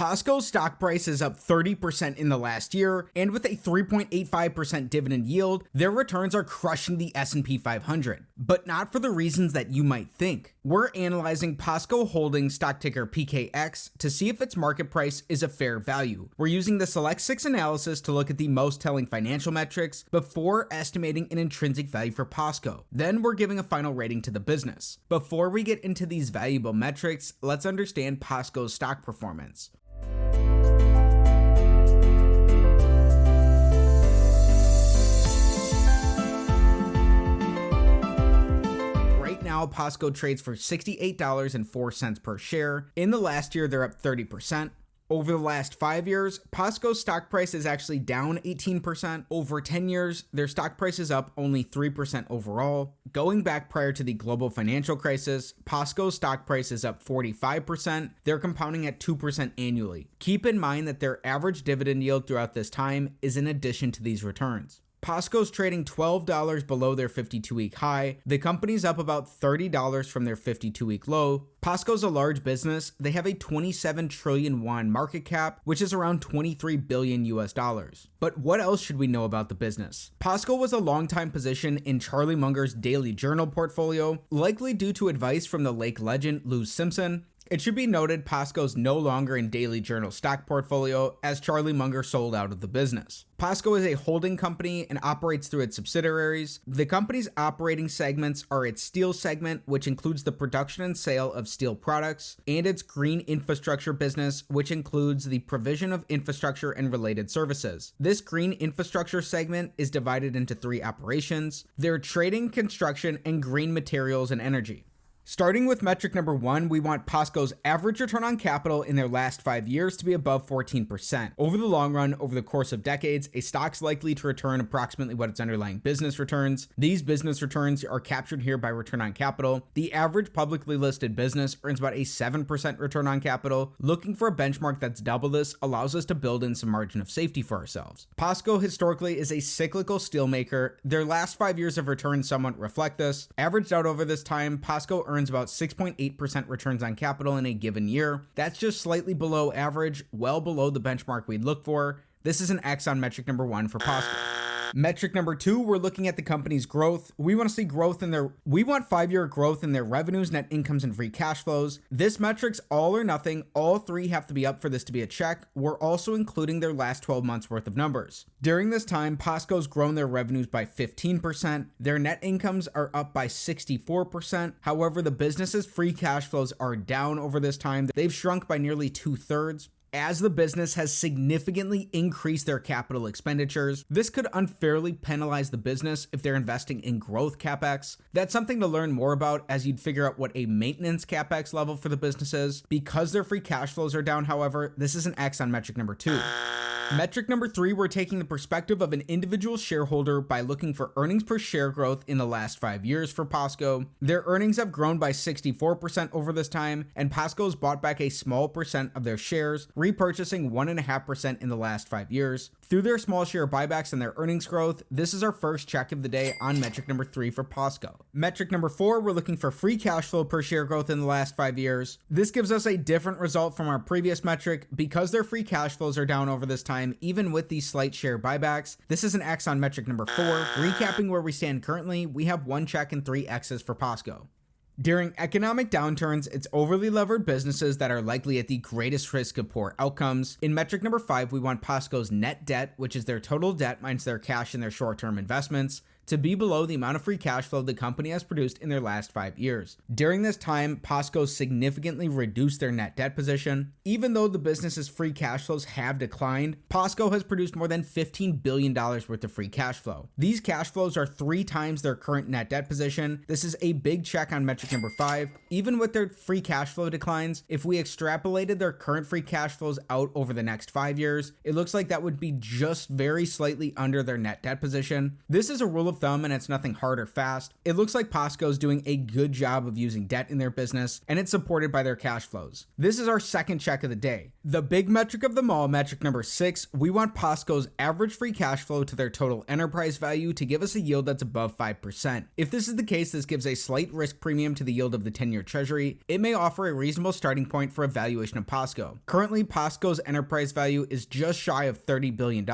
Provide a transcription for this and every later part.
POSCO's stock price is up 30% in the last year, and with a 3.85% dividend yield, their returns are crushing the S&P 500. But not for the reasons that you might think. We're analyzing POSCO Holdings stock ticker PKX to see if its market price is a fair value. We're using the Select 6 analysis to look at the most telling financial metrics before estimating an intrinsic value for POSCO. Then we're giving a final rating to the business. Before we get into these valuable metrics, let's understand POSCO's stock performance. Now, POSCO trades for $68.04 per share. In the last year, they're up 30%. Over the last 5 years, POSCO's stock price is actually down 18%. Over 10 years, their stock price is up only 3% overall. Going back prior to the global financial crisis, POSCO's stock price is up 45%. They're compounding at 2% annually. Keep in mind that their average dividend yield throughout this time is in addition to these returns. POSCO's trading $12 below their 52-week high. The company's up about $30 from their 52-week low. POSCO's a large business. They have a 27 trillion won market cap, which is around 23 billion US dollars. But what else should we know about the business? POSCO was a longtime position in Charlie Munger's daily journal portfolio, likely due to advice from the Lake legend Lou Simpson. It should be noted POSCO's no longer in Daily Journal stock portfolio as Charlie Munger sold out of the business. POSCO is a holding company and operates through its subsidiaries. The company's operating segments are its steel segment, which includes the production and sale of steel products, and its green infrastructure business, which includes the provision of infrastructure and related services. This green infrastructure segment is divided into 3 operations. They're trading, construction, and green materials and energy. Starting with metric number 1, we want POSCO's average return on capital in their last 5 years to be above 14%. Over the long run, over the course of decades, a stock's likely to return approximately what its underlying business returns. These business returns are captured here by return on capital. The average publicly listed business earns about a 7% return on capital. Looking for a benchmark that's double this allows us to build in some margin of safety for ourselves. POSCO historically is a cyclical steelmaker. Their last 5 years of returns somewhat reflect this. Averaged out over this time, POSCO earns about 6.8% returns on capital in a given year. That's just slightly below average, well below the benchmark we'd look for. This is an X on metric number 1 for POSCO. Metric number 2, we're looking at the company's growth. We want to see growth in their 5-year growth in their revenues, net incomes, and free cash flows. This metric's all or nothing. All 3 have to be up for this to be a check. We're also including their last 12 months worth of numbers. During this time, POSCO's grown their revenues by 15%. Their net incomes are up by 64%. However, the business's free cash flows are down over this time. They've shrunk by nearly 2/3. As the business has significantly increased their capital expenditures, this could unfairly penalize the business if they're investing in growth CapEx. That's something to learn more about as you'd figure out what a maintenance CapEx level for the business is. Because their free cash flows are down, however, this is an X on metric number 2. Metric number 3, we're taking the perspective of an individual shareholder by looking for earnings per share growth in the last 5 years for POSCO. Their earnings have grown by 64% over this time, and POSCO's bought back a small percent of their shares, repurchasing 1.5% in the last 5 years. Through their small share buybacks and their earnings growth, this is our first check of the day on metric number 3 for POSCO. Metric number 4, we're looking for free cash flow per share growth in the last 5 years. This gives us a different result from our previous metric because their free cash flows are down over this time, even with these slight share buybacks. This is an X on metric number 4. Recapping where we stand currently, we have 1 check and 3 X's for POSCO. During economic downturns, it's overly levered businesses that are likely at the greatest risk of poor outcomes. In metric number 5, we want POSCO's net debt, which is their total debt minus their cash and their short-term investments, to be below the amount of free cash flow the company has produced in their last 5 years. During this time, POSCO significantly reduced their net debt position. Even though the business's free cash flows have declined, POSCO has produced more than $15 billion worth of free cash flow. These cash flows are 3 times their current net debt position. This is a big check on metric number 5. Even with their free cash flow declines, if we extrapolated their current free cash flows out over the next 5 years, it looks like that would be just very slightly under their net debt position. This is a rule of of thumb and it's nothing hard or fast, it looks like POSCO is doing a good job of using debt in their business, and it's supported by their cash flows. This is our second check of the day. The big metric of them all, metric number 6, we want POSCO's average free cash flow to their total enterprise value to give us a yield that's above 5%. If this is the case, this gives a slight risk premium to the yield of the 10-year treasury. It may offer a reasonable starting point for a valuation of POSCO. Currently, POSCO's enterprise value is just shy of $30 billion.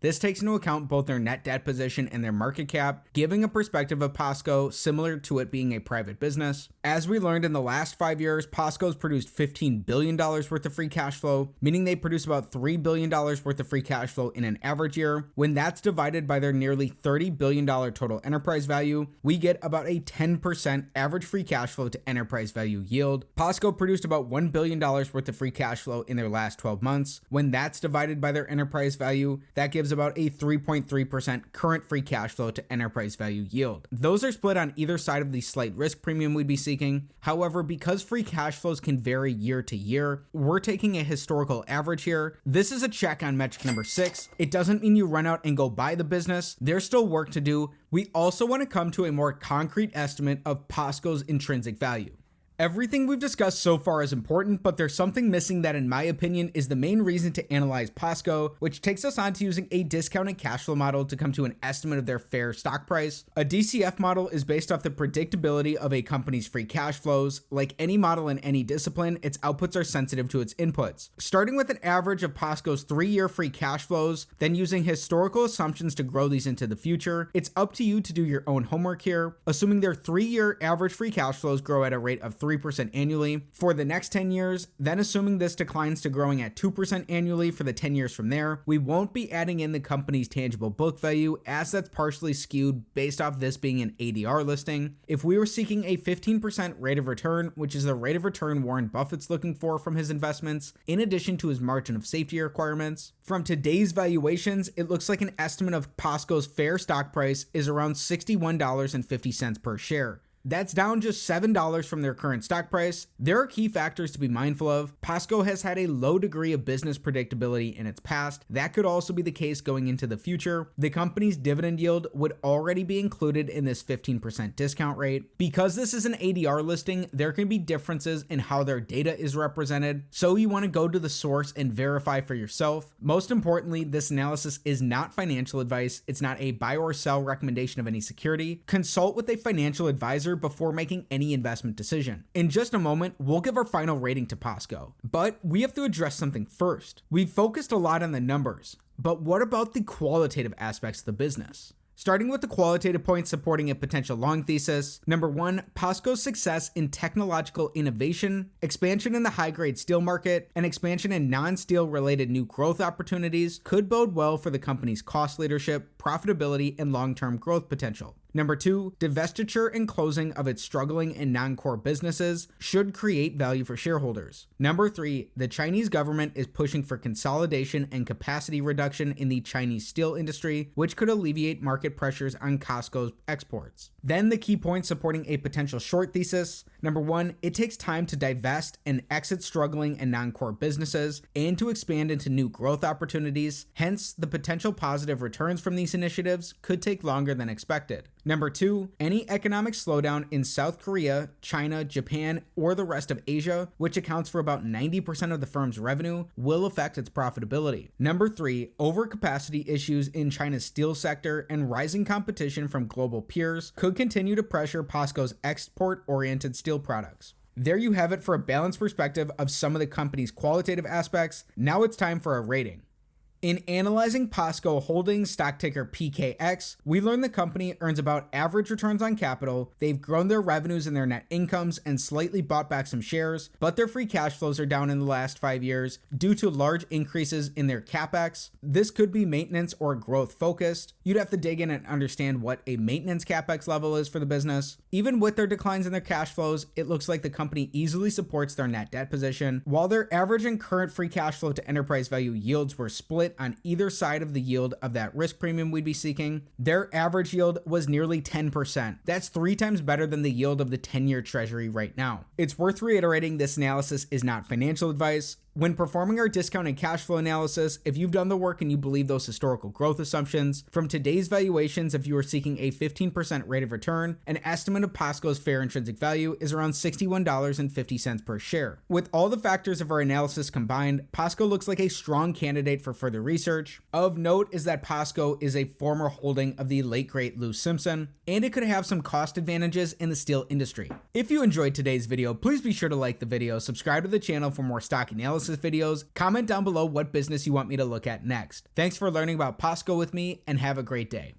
This takes into account both their net debt position and their market cap, giving a perspective of POSCO similar to it being a private business. As we learned in the last 5 years, POSCO's produced $15 billion worth of free cash flow, meaning they produce about $3 billion worth of free cash flow in an average year. When that's divided by their nearly $30 billion total enterprise value, we get about a 10% average free cash flow to enterprise value yield. POSCO produced about $1 billion worth of free cash flow in their last 12 months. When that's divided by their enterprise value, that gives about a 3.3% current free cash flow to enterprise value yield. Those are split on either side of the slight risk premium we'd be seeking. However, because free cash flows can vary year to year, we're taking a historical average here. This is a check on metric number 6. It doesn't mean you run out and go buy the business. There's still work to do. We also want to come to a more concrete estimate of POSCO's intrinsic value. Everything we've discussed so far is important, but there's something missing that in my opinion is the main reason to analyze POSCO, which takes us on to using a discounted cash flow model to come to an estimate of their fair stock price. A DCF model is based off the predictability of a company's free cash flows. Like any model in any discipline, its outputs are sensitive to its inputs. Starting with an average of POSCO's 3-year free cash flows, then using historical assumptions to grow these into the future, it's up to you to do your own homework here. Assuming their 3-year average free cash flows grow at a rate of 3% annually for the next 10 years, then assuming this declines to growing at 2% annually for the 10 years from there, we won't be adding in the company's tangible book value, as that's partially skewed based off this being an ADR listing. If we were seeking a 15% rate of return, which is the rate of return Warren Buffett's looking for from his investments, in addition to his margin of safety requirements, from today's valuations, it looks like an estimate of POSCO's fair stock price is around $61.50 per share. That's down just $7 from their current stock price. There are key factors to be mindful of. POSCO has had a low degree of business predictability in its past. That could also be the case going into the future. The company's dividend yield would already be included in this 15% discount rate. Because this is an ADR listing, there can be differences in how their data is represented, so you want to go to the source and verify for yourself. Most importantly, this analysis is not financial advice. It's not a buy or sell recommendation of any security. Consult with a financial advisor before making any investment decision. In just a moment, we'll give our final rating to POSCO, but we have to address something first. We've focused a lot on the numbers, but what about the qualitative aspects of the business? Starting with the qualitative points supporting a potential long thesis. Number 1, POSCO's success in technological innovation, expansion in the high-grade steel market, and expansion in non-steel related new growth opportunities could bode well for the company's cost leadership, profitability, and long-term growth potential. Number 2, divestiture and closing of its struggling and non-core businesses should create value for shareholders. Number 3, the Chinese government is pushing for consolidation and capacity reduction in the Chinese steel industry, which could alleviate market pressures on POSCO's exports. Then the key points supporting a potential short thesis. Number 1, it takes time to divest and exit struggling and non-core businesses and to expand into new growth opportunities. Hence, the potential positive returns from these initiatives could take longer than expected. Number 2, any economic slowdown in South Korea, China, Japan, or the rest of Asia, which accounts for about 90% of the firm's revenue, will affect its profitability. Number 3, overcapacity issues in China's steel sector and rising competition from global peers could continue to pressure POSCO's export-oriented steel products. There you have it for a balanced perspective of some of the company's qualitative aspects. Now it's time for a rating. In analyzing POSCO Holdings, stock ticker PKX, we learned the company earns about average returns on capital. They've grown their revenues and their net incomes and slightly bought back some shares, but their free cash flows are down in the last 5 years due to large increases in their capex. This could be maintenance or growth focused. You'd have to dig in and understand what a maintenance capex level is for the business. Even with their declines in their cash flows, it looks like the company easily supports their net debt position. While their average and current free cash flow to enterprise value yields were split on either side of the yield of that risk premium we'd be seeking, their average yield was nearly 10%. That's 3 times better than the yield of the 10-year treasury right now. It's worth reiterating this analysis is not financial advice. When performing our discounted cash flow analysis, if you've done the work and you believe those historical growth assumptions, from today's valuations, if you are seeking a 15% rate of return, an estimate of POSCO's fair intrinsic value is around $61.50 per share. With all the factors of our analysis combined, POSCO looks like a strong candidate for further research. Of note is that POSCO is a former holding of the late great Lou Simpson, and it could have some cost advantages in the steel industry. If you enjoyed today's video, please be sure to like the video, subscribe to the channel for more stock analysis videos, comment down below what business you want me to look at next. Thanks for learning about POSCO with me, and have a great day.